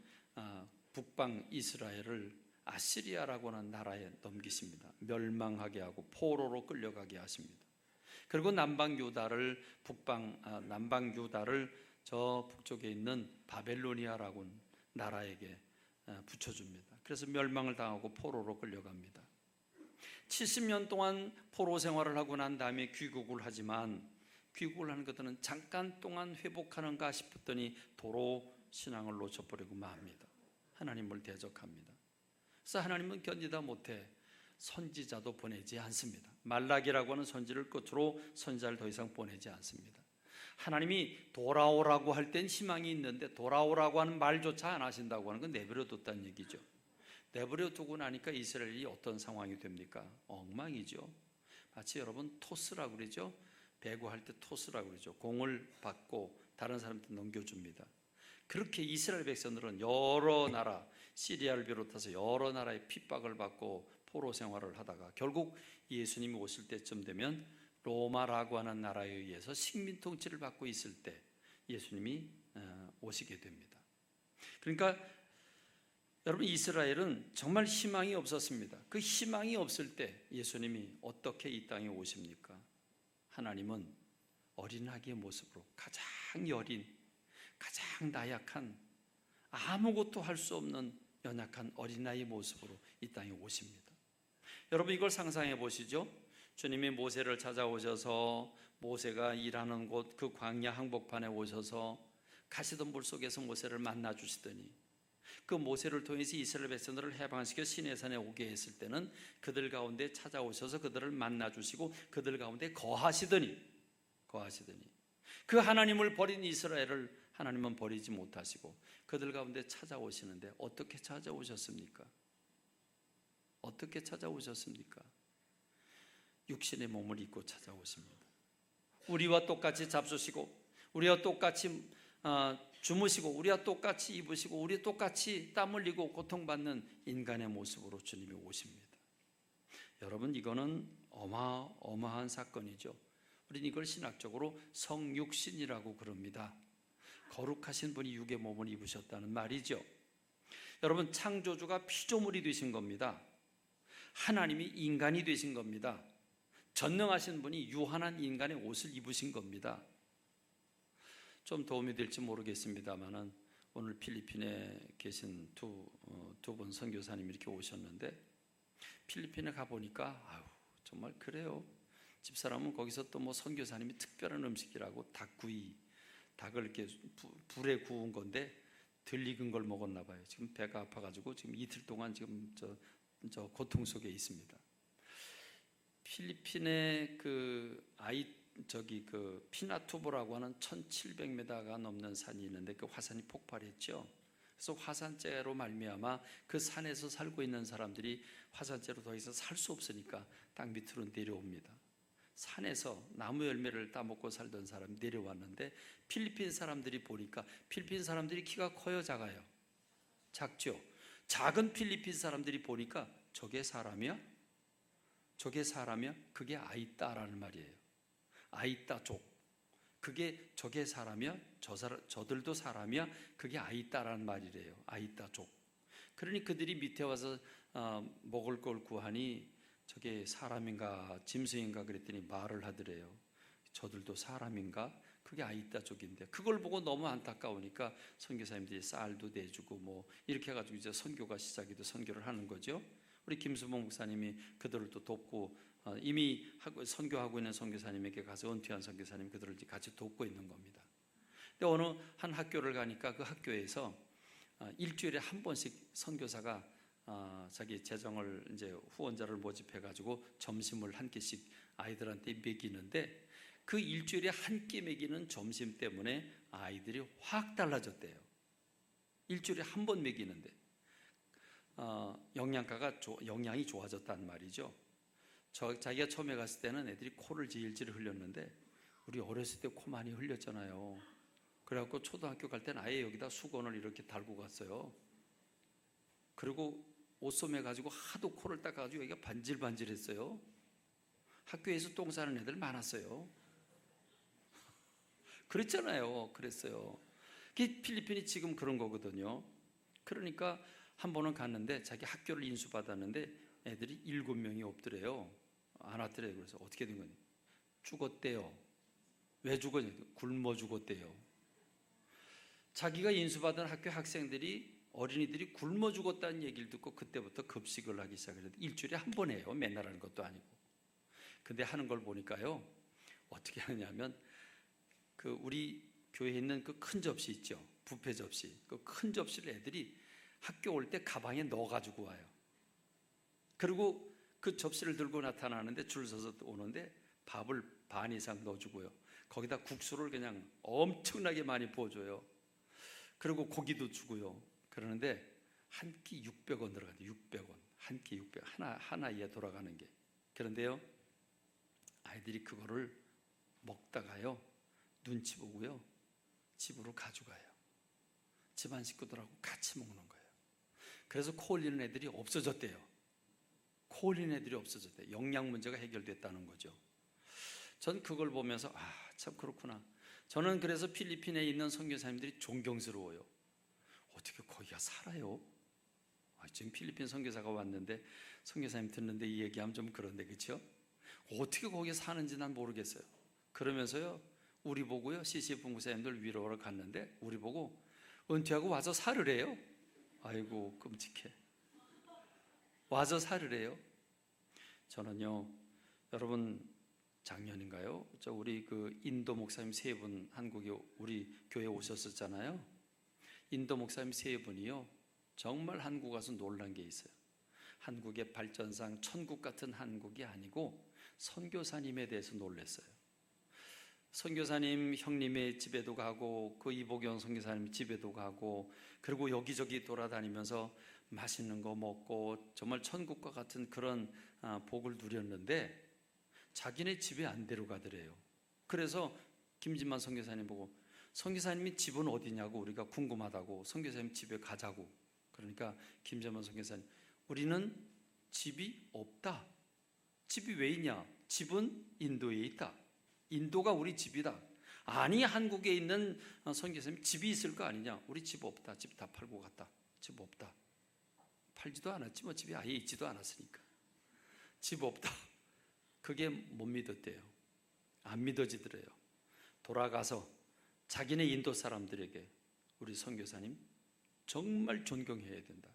북방 이스라엘을 아시리아라고 하는 나라에 넘기십니다. 멸망하게 하고 포로로 끌려가게 하십니다. 그리고 남방 유다를 저 북쪽에 있는 바벨로니아라고 하는 나라에게 붙여줍니다. 그래서 멸망을 당하고 포로로 끌려갑니다. 70년 동안 포로 생활을 하고 난 다음에 귀국을 하지만 귀국을 하는 것들은 잠깐 동안 회복하는가 싶었더니 도로 신앙을 놓쳐버리고 맙니다. 하나님을 대적합니다. 그래서 하나님은 견디다 못해 선지자도 보내지 않습니다. 말라기라고 하는 선지를 끝으로 선지자를 더 이상 보내지 않습니다. 하나님이 돌아오라고 할 땐 희망이 있는데 돌아오라고 하는 말조차 안 하신다고 하는 건 내버려 뒀다는 얘기죠. 내버려 두고 나니까 이스라엘이 어떤 상황이 됩니까? 엉망이죠. 마치 여러분 토스라고 그러죠. 배구할 때 토스라고 그러죠. 공을 받고 다른 사람한테 넘겨줍니다. 그렇게 이스라엘 백성들은 여러 나라, 시리아를 비롯해서 여러 나라의 핍박을 받고 포로 생활을 하다가 결국 예수님이 오실 때쯤 되면 로마라고 하는 나라에 의해서 식민 통치를 받고 있을 때 예수님이 오시게 됩니다. 그러니까 여러분, 이스라엘은 정말 희망이 없었습니다. 그 희망이 없을 때 예수님이 어떻게 이 땅에 오십니까? 하나님은 어린아기의 모습으로 가장 여린, 가장 나약한, 아무것도 할 수 없는 연약한 어린아이의 모습으로 이 땅에 오십니다. 여러분, 이걸 상상해 보시죠. 주님이 모세를 찾아오셔서 모세가 일하는 곳 그 광야 항복판에 오셔서 가시던 물속에서 모세를 만나 주시더니 그 모세를 통해서 이스라엘 백성들을 해방시켜 시내산에 오게 했을 때는 그들 가운데 찾아오셔서 그들을 만나 주시고 그들 가운데 거하시더니 그 하나님을 버린 이스라엘을 하나님은 버리지 못하시고 그들 가운데 찾아오시는데 어떻게 찾아오셨습니까? 어떻게 찾아오셨습니까? 육신의 몸을 입고 찾아오십니다. 우리와 똑같이 잡수시고 우리와 똑같이 주무시고 우리와 똑같이 입으시고 우리 똑같이 땀 흘리고 고통받는 인간의 모습으로 주님이 오십니다. 여러분, 이거는 어마어마한 사건이죠. 우리는 이걸 신학적으로 성육신이라고 그럽니다. 거룩하신 분이 육의 몸을 입으셨다는 말이죠. 여러분, 창조주가 피조물이 되신 겁니다. 하나님이 인간이 되신 겁니다. 전능하신 분이 유한한 인간의 옷을 입으신 겁니다. 좀 도움이 될지 모르겠습니다만은 오늘 필리핀에 계신 두 분 선교사님이 이렇게 오셨는데, 필리핀에 가보니까 정말 그래요. 집사람은 거기서 또 뭐 선교사님이 특별한 음식이라고 닭구이, 닭을 이렇게 불에 구운 건데 덜 익은 걸 먹었나 봐요. 지금 배가 아파가지고 지금 이틀 동안 지금 저 고통 속에 있습니다. 필리핀의 그 피나투보라고 하는 1700m가 넘는 산이 있는데 그 화산이 폭발했죠. 그래서 화산재로 말미암아 그 산에서 살고 있는 사람들이 화산재로 더 이상 살 수 없으니까 땅 밑으로 내려옵니다. 산에서 나무 열매를 따먹고 살던 사람이 내려왔는데 필리핀 사람들이 보니까, 필리핀 사람들이 키가 커요, 작아요? 작죠. 작은 필리핀 사람들이 보니까 저게 사람이야? 저게 사람이야? 그게 아이따라는 말이에요. 아이따족. 그게 저게 사람이야? 저들도 사람이야? 그게 아이따라는 말이래요. 아이따족. 그러니 그들이 밑에 와서 먹을 걸 구하니 저게 사람인가 짐승인가 그랬더니 말을 하더래요. 저들도 사람인가? 그게 아이따족인데, 그걸 보고 너무 안타까우니까 선교사님들이 쌀도 내주고 뭐 이렇게 해가지고 이제 선교가 시작이 돼 선교를 하는 거죠. 우리 김수봉 목사님이 그들을 또 돕고 이미 선교하고 있는 선교사님에게 가서 은퇴한 선교사님 그들을 같이 돕고 있는 겁니다. 근데 어느 한 학교를 가니까 그 학교에서 일주일에 한 번씩 선교사가 자기 재정을 이제 후원자를 모집해가지고 점심을 한 끼씩 아이들한테 먹이는데, 그 일주일에 한 끼 먹이는 점심 때문에 아이들이 확 달라졌대요. 일주일에 한 번 먹이는데 영양이 좋아졌단 말이죠. 자기가 처음에 갔을 때는 애들이 코를 질질 흘렸는데, 우리 어렸을 때 코 많이 흘렸잖아요. 그래갖고 초등학교 갈 때는 아예 여기다 수건을 이렇게 달고 갔어요. 그리고 옷소매 가지고 하도 코를 닦아가지고 여기가 반질반질했어요. 학교에서 똥 싸는 애들 많았어요. 그랬잖아요. 그랬어요. 필리핀이 지금 그런 거거든요. 그러니까 한 번은 갔는데 자기 학교를 인수받았는데 애들이 7명이 없더래요. 안 왔더래요. 그래서 어떻게 된 거니? 죽었대요. 왜 죽었냐? 굶어 죽었대요. 자기가 인수받은 학교 학생들이, 어린이들이 굶어 죽었다는 얘기를 듣고 그때부터 급식을 하기 시작했는데, 일주일에 한 번 해요. 맨날 하는 것도 아니고. 근데 하는 걸 보니까요, 어떻게 하냐면 그 우리 교회에 있는 그 큰 접시 있죠, 뷔페 접시. 그 큰 접시를 애들이 학교 올 때 가방에 넣어가지고 와요. 그리고 그 접시를 들고 나타나는데 줄 서서 오는데 밥을 반 이상 넣어주고요. 거기다 국수를 그냥 엄청나게 많이 부어줘요. 그리고 고기도 주고요. 그러는데 한 끼 600원 들어가는데, 600원. 한 끼 600원. 하나에 돌아가는 게. 그런데요, 아이들이 그거를 먹다가요, 눈치 보고요, 집으로 가져가요. 집안 식구들하고 같이 먹는 거예요. 그래서 코 흘리는 애들이 없어졌대요. 코 흘리는 애들이 없어졌대요. 영양 문제가 해결됐다는 거죠. 전 그걸 보면서 참 그렇구나. 저는 그래서 필리핀에 있는 선교사님들이 존경스러워요. 어떻게 거기가 살아요? 지금 필리핀 선교사가 왔는데 선교사님 듣는데 이 얘기하면 좀 그런데, 그렇죠? 어떻게 거기에 사는지 난 모르겠어요. 그러면서요, 우리 보고요, CCF 봉사님들 위로하러 갔는데 우리 보고 은퇴하고 와서 살으래요. 아이고 끔찍해. 와서 살으래요. 저는요, 여러분 작년인가요? 우리 그 인도 목사님 3분 한국에 우리 교회에 오셨었잖아요. 인도 목사님 3분이요, 정말 한국 와서 놀란 게 있어요. 한국의 발전상 천국 같은 한국이 아니고 선교사님에 대해서 놀랐어요. 선교사님 형님의 집에도 가고 그 이보경 선교사님 집에도 가고, 그리고 여기저기 돌아다니면서 맛있는 거 먹고 정말 천국과 같은 그런 복을 누렸는데 자기네 집에 안 데려가더래요. 그래서 김진만 선교사님 보고, 선교사님이 집은 어디냐고 우리가 궁금하다고 선교사님 집에 가자고. 그러니까 김재만 선교사님, 우리는 집이 없다. 집이 왜 있냐? 집은 인도에 있다. 인도가 우리 집이다. 아니, 한국에 있는 선교사님 집이 있을 거 아니냐? 우리 집 없다. 집 다 팔고 갔다. 집 없다. 팔지도 않았지 뭐, 집이 아예 있지도 않았으니까. 집 없다. 그게 못 믿었대요. 안 믿어지더래요. 돌아가서 자기네 인도 사람들에게 우리 선교사님 정말 존경해야 된다.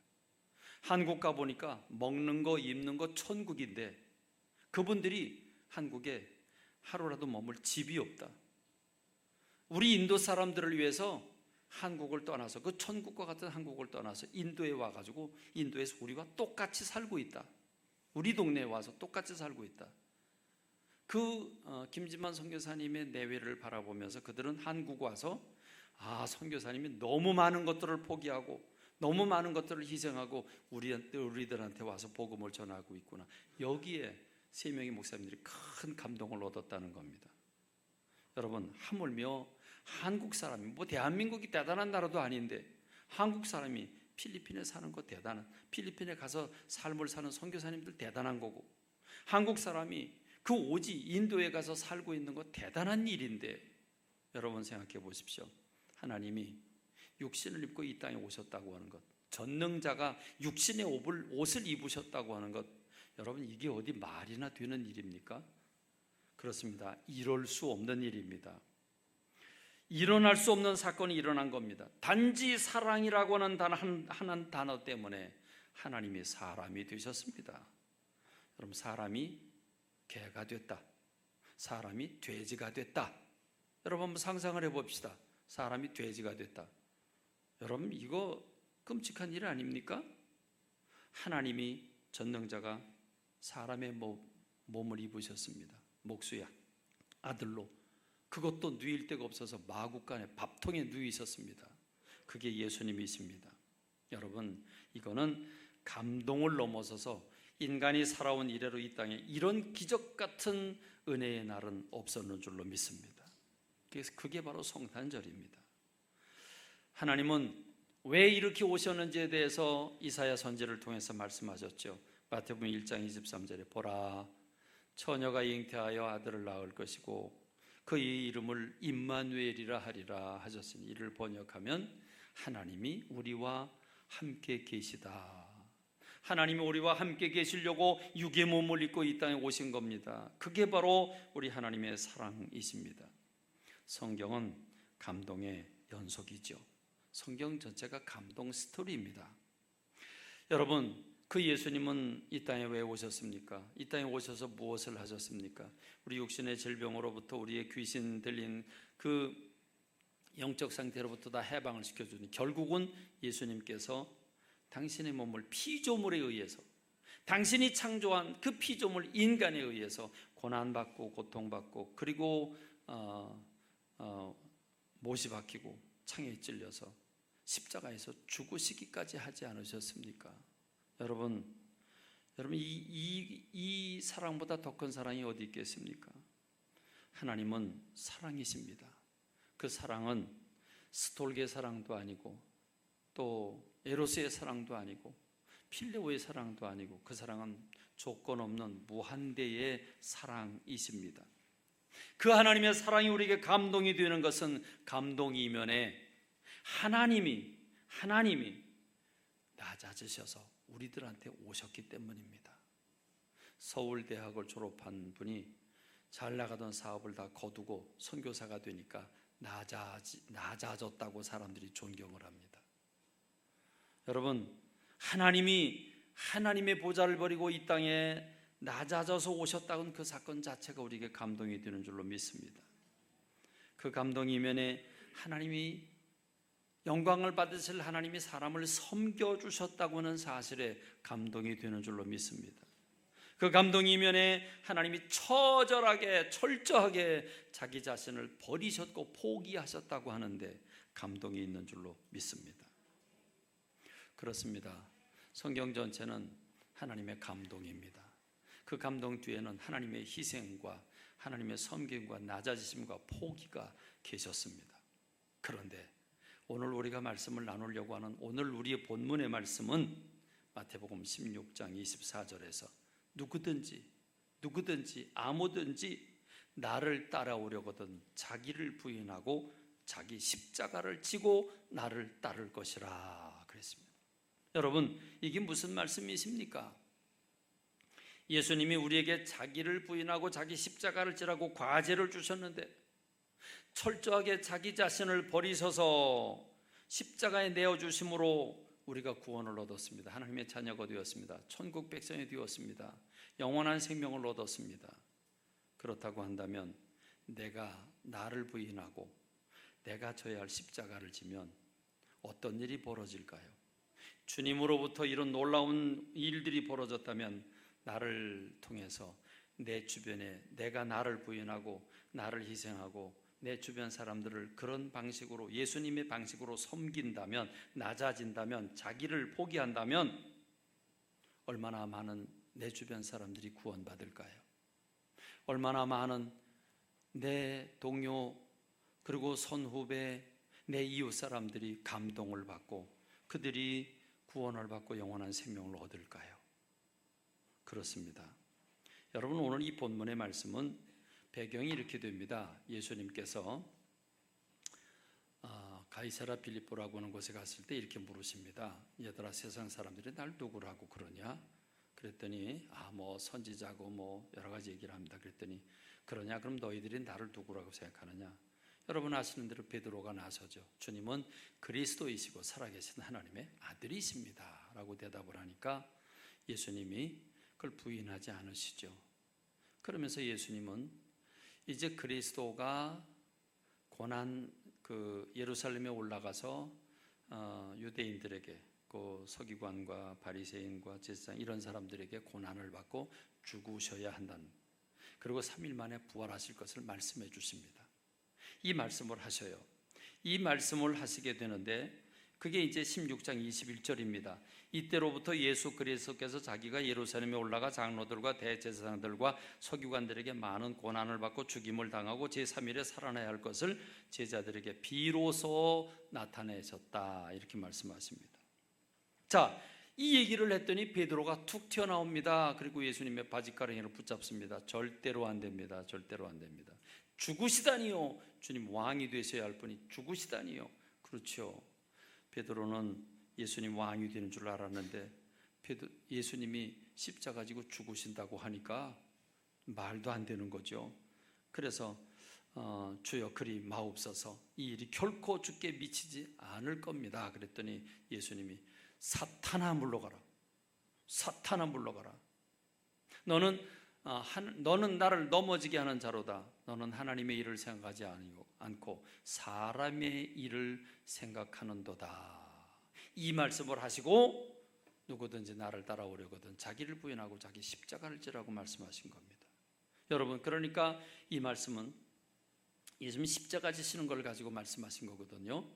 한국 가보니까 먹는 거 입는 거 천국인데 그분들이 한국에 하루라도 머물 집이 없다. 우리 인도 사람들을 위해서 한국을 떠나서, 그 천국과 같은 한국을 떠나서 인도에 와가지고 인도에서 우리와 똑같이 살고 있다. 우리 동네에 와서 똑같이 살고 있다. 김진만 선교사님의 내외를 바라보면서 그들은 한국 와서 선교사님이 너무 많은 것들을 포기하고 너무 많은 것들을 희생하고 우리들한테 와서 복음을 전하고 있구나. 여기에 3명의 목사님들이 큰 감동을 얻었다는 겁니다. 여러분, 하물며 한국 사람이, 뭐 대한민국이 대단한 나라도 아닌데 한국 사람이 필리핀에 사는 거 대단한, 필리핀에 가서 삶을 사는 선교사님들 대단한 거고, 한국 사람이 그 오지 인도에 가서 살고 있는 거 대단한 일인데, 여러분 생각해 보십시오. 하나님이 육신을 입고 이 땅에 오셨다고 하는 것, 전능자가 육신의 옷을 입으셨다고 하는 것, 여러분 이게 어디 말이나 되는 일입니까? 그렇습니다. 이럴 수 없는 일입니다. 일어날 수 없는 사건이 일어난 겁니다. 단지 사랑이라고 하는 한 단어 때문에 하나님이 사람이 되셨습니다. 여러분, 사람이 개가 됐다. 사람이 돼지가 됐다. 여러분 한번 상상을 해봅시다. 사람이 돼지가 됐다. 여러분 이거 끔찍한 일 아닙니까? 하나님이 전능자가 사람의 몸을 입으셨습니다. 목수야 아들로. 그것도 누일 데가 없어서 마구간에 밥통에 누워 있었습니다. 그게 예수님이십니다. 여러분, 이거는 감동을 넘어서서 인간이 살아온 이래로 이 땅에 이런 기적 같은 은혜의 날은 없었는 줄로 믿습니다. 그래서 그게 바로 성탄절입니다. 하나님은 왜 이렇게 오셨는지에 대해서 이사야 선지를 통해서 말씀하셨죠. 마태복음 1장 23절에 보라, 처녀가 잉태하여 아들을 낳을 것이고 그의 이름을 임마누엘이라 하리라 하셨으니, 이를 번역하면 하나님이 우리와 함께 계시다. 하나님이 우리와 함께 계시려고 육의 몸을 입고 이 땅에 오신 겁니다. 그게 바로 우리 하나님의 사랑이십니다. 성경은 감동의 연속이죠. 성경 전체가 감동 스토리입니다. 여러분, 그 예수님은 이 땅에 왜 오셨습니까? 이 땅에 오셔서 무엇을 하셨습니까? 우리 육신의 질병으로부터, 우리의 귀신 들린 그 영적 상태로부터 다 해방을 시켜주니, 결국은 예수님께서 당신의 몸을 피조물에 의해서, 당신이 창조한 그 피조물 인간에 의해서 고난받고 고통받고, 그리고 못이 박히고 창에 찔려서 십자가에서 죽으시기까지 하지 않으셨습니까? 여러분 이 사랑보다 더 큰 사랑이 어디 있겠습니까? 하나님은 사랑이십니다. 그 사랑은 스톨게의 사랑도 아니고 또 에로스의 사랑도 아니고 필레오의 사랑도 아니고, 그 사랑은 조건 없는 무한대의 사랑이십니다. 그 하나님의 사랑이 우리에게 감동이 되는 것은 감동 이면에 하나님이 낮아지셔서 우리들한테 오셨기 때문입니다. 서울대학을 졸업한 분이 잘 나가던 사업을 다 거두고 선교사가 되니까 낮아졌다고 사람들이 존경을 합니다. 여러분, 하나님의 보좌를 버리고 이 땅에 낮아져서 오셨다는 그 사건 자체가 우리에게 감동이 되는 줄로 믿습니다. 그 감동 이면에 하나님이, 영광을 받으실 하나님이 사람을 섬겨주셨다고 하는 사실에 감동이 되는 줄로 믿습니다. 그 감동 이면에 하나님이 처절하게 철저하게 자기 자신을 버리셨고 포기하셨다고 하는데 감동이 있는 줄로 믿습니다. 그렇습니다. 성경 전체는 하나님의 감동입니다. 그 감동 뒤에는 하나님의 희생과 하나님의 섬김과 낮아지심과 포기가 계셨습니다. 그런데 오늘 우리가 말씀을 나누려고 하는 오늘 우리의 본문의 말씀은 마태복음 16장 24절에서 누구든지 아무든지 나를 따라오려거든 자기를 부인하고 자기 십자가를 지고 나를 따를 것이라 그랬습니다. 여러분, 이게 무슨 말씀이십니까? 예수님이 우리에게 자기를 부인하고 자기 십자가를 지라고 과제를 주셨는데 철저하게 자기 자신을 버리셔서 십자가에 내어주심으로 우리가 구원을 얻었습니다. 하나님의 자녀가 되었습니다. 천국 백성이 되었습니다. 영원한 생명을 얻었습니다. 그렇다고 한다면 내가 나를 부인하고 내가 져야 할 십자가를 지면 어떤 일이 벌어질까요? 주님으로부터 이런 놀라운 일들이 벌어졌다면 나를 통해서 내 주변에 내가 나를 부인하고 나를 희생하고 내 주변 사람들을 그런 방식으로 예수님의 방식으로 섬긴다면, 낮아진다면, 자기를 포기한다면 얼마나 많은 내 주변 사람들이 구원받을까요? 얼마나 많은 내 동료 그리고 선후배, 내 이웃 사람들이 감동을 받고 그들이 구원을 받고 영원한 생명을 얻을까요? 그렇습니다. 여러분, 오늘 이 본문의 말씀은 배경이 이렇게 됩니다. 예수님께서 가이사라 빌립보라고 하는 곳에 갔을 때 이렇게 물으십니다. 얘들아, 세상 사람들이 날 누구라고 그러냐? 그랬더니 뭐 선지자고 뭐 여러 가지 얘기를 합니다. 그랬더니 그러냐? 그럼 너희들이 나를 누구라고 생각하느냐? 여러분 아시는 대로 베드로가 나서죠. 주님은 그리스도이시고 살아계신 하나님의 아들이십니다 라고 대답을 하니까 예수님이 그걸 부인하지 않으시죠. 그러면서 예수님은 이제 그리스도가 고난 예루살렘에 올라가서 유대인들에게 그 서기관과 바리새인과 제사장 이런 사람들에게 고난을 받고 죽으셔야 한다는, 그리고 3일 만에 부활하실 것을 말씀해 주십니다. 이 말씀을 하셔요. 이 말씀을 하시게 되는데 그게 이제 16장 21절입니다. 이때로부터 예수 그리스도께서 자기가 예루살렘에 올라가 장로들과 대제사장들과 서기관들에게 많은 고난을 받고 죽임을 당하고 제3일에 살아나야 할 것을 제자들에게 비로소 나타내셨다, 이렇게 말씀하십니다. 자, 이 얘기를 했더니 베드로가 툭 튀어나옵니다. 그리고 예수님의 바짓가랑이를 붙잡습니다. 절대로 안 됩니다. 절대로 안 됩니다. 죽으시다니요. 주님 왕이 되셔야 할 분이 죽으시다니요. 그렇죠. 베드로는 예수님 왕이 되는 줄 알았는데 예수님이 십자가 지고 죽으신다고 하니까 말도 안 되는 거죠. 그래서 주여 그리 마옵소서, 이 일이 결코 주께 미치지 않을 겁니다. 그랬더니 예수님이 사탄아 물러가라. 사탄아 물러가라. 너는 나를 넘어지게 하는 자로다. 너는 하나님의 일을 생각하지 않고 사람의 일을 생각하는도다. 이 말씀을 하시고 누구든지 나를 따라오려거든 자기를 부인하고 자기 십자가를 지라고 말씀하신 겁니다. 여러분, 그러니까 이 말씀은 예수님이 십자가 지시는 걸 가지고 말씀하신 거거든요.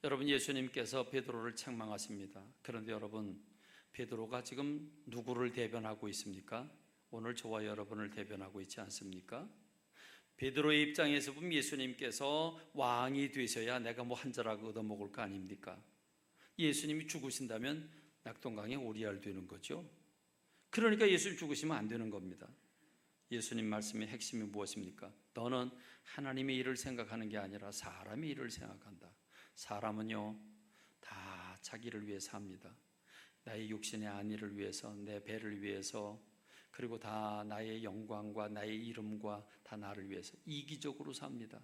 여러분, 예수님께서 베드로를 책망하십니다. 그런데 여러분, 베드로가 지금 누구를 대변하고 있습니까? 오늘 저와 여러분을 대변하고 있지 않습니까? 베드로의 입장에서 보면 예수님께서 왕이 되셔야 내가 뭐 한 자락 얻어먹을 거 아닙니까? 예수님이 죽으신다면 낙동강에 오리알 되는 거죠. 그러니까 예수님 죽으시면 안 되는 겁니다. 예수님 말씀의 핵심이 무엇입니까? 너는 하나님의 일을 생각하는 게 아니라 사람의 일을 생각한다. 사람은요, 다 자기를 위해 삽니다. 나의 육신의 안위를 위해서, 내 배를 위해서, 그리고 다 나의 영광과 나의 이름과 다 나를 위해서 이기적으로 삽니다.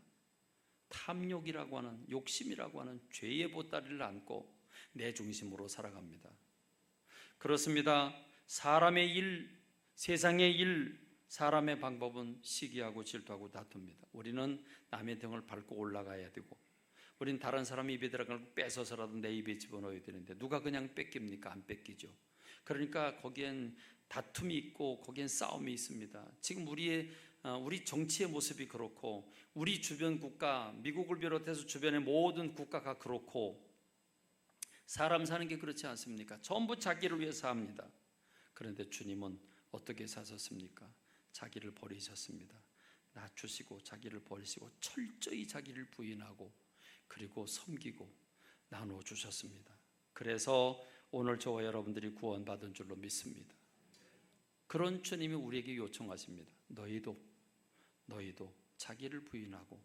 탐욕이라고 하는, 욕심이라고 하는 죄의 보따리를 안고 내 중심으로 살아갑니다. 그렇습니다. 사람의 일, 세상의 일, 사람의 방법은 시기하고 질투하고 다툽니다. 우리는 남의 등을 밟고 올라가야 되고, 우린 다른 사람 입에 들어간 걸 뺏어서라도 내 입에 집어넣어야 되는데 누가 그냥 뺏깁니까? 안 뺏기죠. 그러니까 거기엔 다툼이 있고 거기엔 싸움이 있습니다. 지금 우리 정치의 모습이 그렇고, 우리 주변 국가, 미국을 비롯해서 주변의 모든 국가가 그렇고, 사람 사는 게 그렇지 않습니까? 전부 자기를 위해서 합니다. 그런데 주님은 어떻게 사셨습니까? 자기를 버리셨습니다. 낮추시고 자기를 버리시고 철저히 자기를 부인하고 그리고 섬기고 나눠주셨습니다. 그래서 오늘 저와 여러분들이 구원받은 줄로 믿습니다. 그런 주님이 우리에게 요청하십니다. 너희도 자기를 부인하고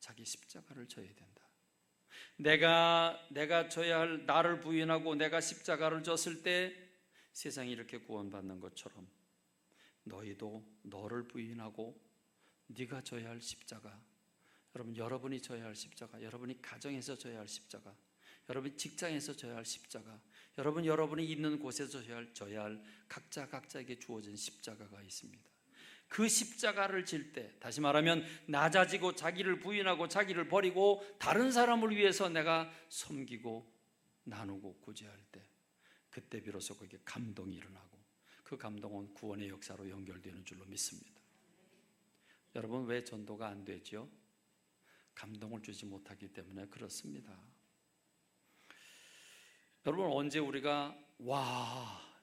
자기 십자가를 져야 된다. 내가 져야 할 나를 부인하고 내가 십자가를 졌을 때 세상이 이렇게 구원받는 것처럼 너희도 너를 부인하고 네가 져야 할 십자가, 여러분 여러분이 져야 할 십자가, 여러분이 가정에서 져야 할 십자가, 여러분이 직장에서 져야 할 십자가, 여러분이 있는 곳에서 져야 할 각자에게 주어진 십자가가 있습니다. 그 십자가를 질 때, 다시 말하면 낮아지고 자기를 부인하고 자기를 버리고 다른 사람을 위해서 내가 섬기고 나누고 구제할 때, 그때 비로소 거기에 감동이 일어나고 그 감동은 구원의 역사로 연결되는 줄로 믿습니다. 여러분, 왜 전도가 안 되죠? 감동을 주지 못하기 때문에 그렇습니다. 여러분, 언제 우리가 와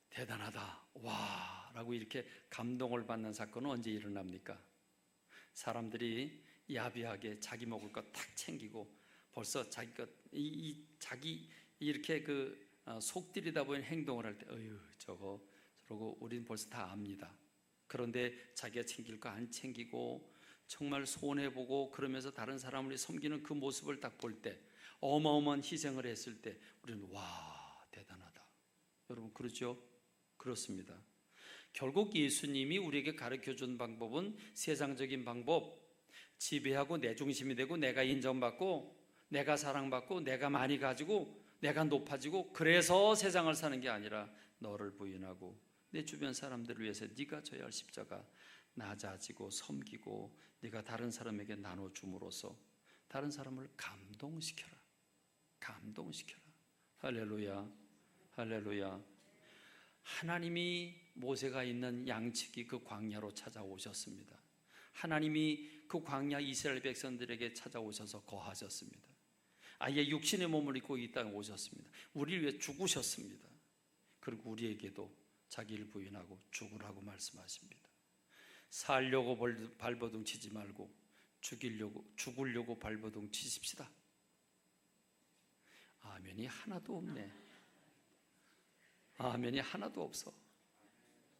대단하다 와 라고 이렇게 감동을 받는 사건은 언제 일어납니까? 사람들이 야비하게 자기 먹을 것 탁 챙기고 벌써 자기 것 자기 이렇게 속들이다 보니 행동을 할 때 저러고 우리는 벌써 다 압니다. 그런데 자기가 챙길 거 안 챙기고 정말 손해보고 그러면서 다른 사람을 섬기는 그 모습을 딱 볼 때, 어마어마한 희생을 했을 때 우리는 와 대단하다. 여러분 그렇죠? 그렇습니다. 결국 예수님이 우리에게 가르쳐준 방법은 세상적인 방법, 지배하고 내 중심이 되고 내가 인정받고 내가 사랑받고 내가 많이 가지고 내가 높아지고 그래서 세상을 사는 게 아니라 너를 부인하고 내 주변 사람들을 위해서 네가 져야 할 십자가 낮아지고 섬기고 네가 다른 사람에게 나눠줌으로써 다른 사람을 감동시켜라. 할렐루야, 할렐루야. 하나님이 모세가 있는 양측이 그 광야로 찾아오셨습니다. 하나님이 그 광야 이스라엘 백성들에게 찾아오셔서 거하셨습니다. 아예 육신의 몸을 입고 이 땅에 오셨습니다. 우리를 위해 죽으셨습니다. 그리고 우리에게도 자기를 부인하고 죽으라고 말씀하십니다. 살려고 발버둥 치지 말고 죽으려고 발버둥 치십시다. 아멘이 하나도 없네. 아멘이 하나도 없어.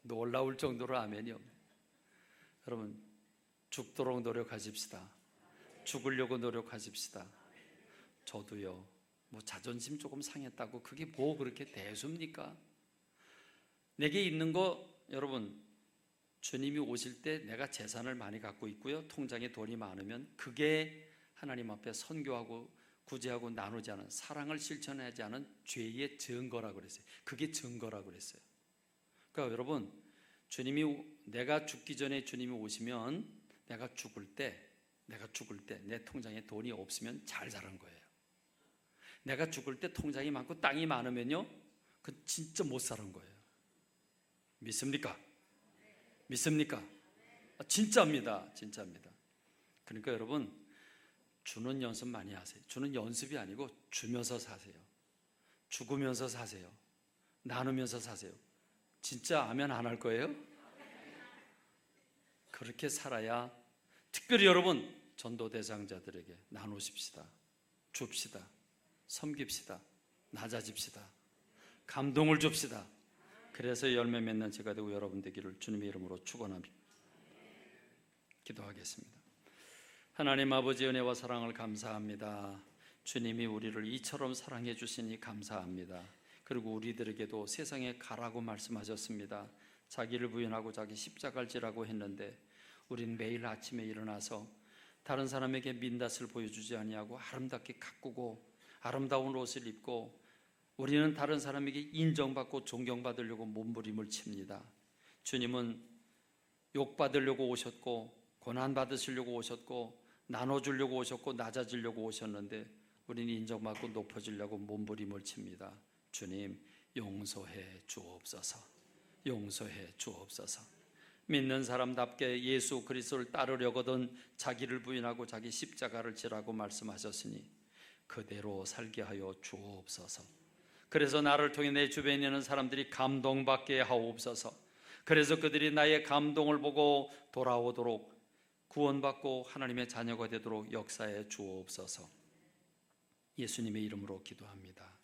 놀라울 정도로 아멘이 없네. 여러분 죽도록 노력하십시다. 죽으려고 노력하십시다. 저도요, 자존심 조금 상했다고 그게 뭐 그렇게 대수입니까? 내게 있는 거, 여러분 주님이 오실 때 내가 재산을 많이 갖고 있고요, 통장에 돈이 많으면 그게 하나님 앞에 선교하고 구제하고 나누지 않은, 사랑을 실천하지 않은 죄의 증거라고 그랬어요. 그게 증거라고 그랬어요. 그러니까 여러분, 내가 죽기 전에 주님이 오시면 내가 죽을 때 내 통장에 돈이 없으면 잘 사는 거예요. 내가 죽을 때 통장이 많고 땅이 많으면요, 그 진짜 못 사는 거예요. 믿습니까? 믿습니까? 진짜입니다. 그러니까 여러분, 주는 연습 많이 하세요. 주는 연습이 아니고 주면서 사세요. 죽으면서 사세요. 나누면서 사세요. 진짜 아멘 안 할 거예요? 그렇게 살아야, 특별히 여러분 전도 대상자들에게 나누십시다. 줍시다. 섬깁시다. 낮아집시다. 감동을 줍시다. 그래서 열매 맺는 제가 되고 여러분 되기를 주님의 이름으로 축원합니다. 기도하겠습니다. 하나님 아버지, 은혜와 사랑을 감사합니다. 주님이 우리를 이처럼 사랑해 주시니 감사합니다. 그리고 우리들에게도 세상에 가라고 말씀하셨습니다. 자기를 부인하고 자기 십자가를 지라고 했는데 우린 매일 아침에 일어나서 다른 사람에게 민낯을 보여주지 아니하고 아름답게 가꾸고 아름다운 옷을 입고 우리는 다른 사람에게 인정받고 존경받으려고 몸부림을 칩니다. 주님은 욕받으려고 오셨고 고난받으시려고 오셨고 나눠주려고 오셨고 낮아지려고 오셨는데 우리는 인정받고 높아지려고 몸부림을 칩니다. 주님, 용서해 주옵소서. 용서해 주옵소서. 믿는 사람답게 예수 그리스도를 따르려거든 자기를 부인하고 자기 십자가를 지라고 말씀하셨으니 그대로 살게 하여 주옵소서. 그래서 나를 통해 내 주변에 있는 사람들이 감동받게 하옵소서. 그래서 그들이 나의 감동을 보고 돌아오도록 구원받고 하나님의 자녀가 되도록 역사해 주옵소서. 예수님의 이름으로 기도합니다.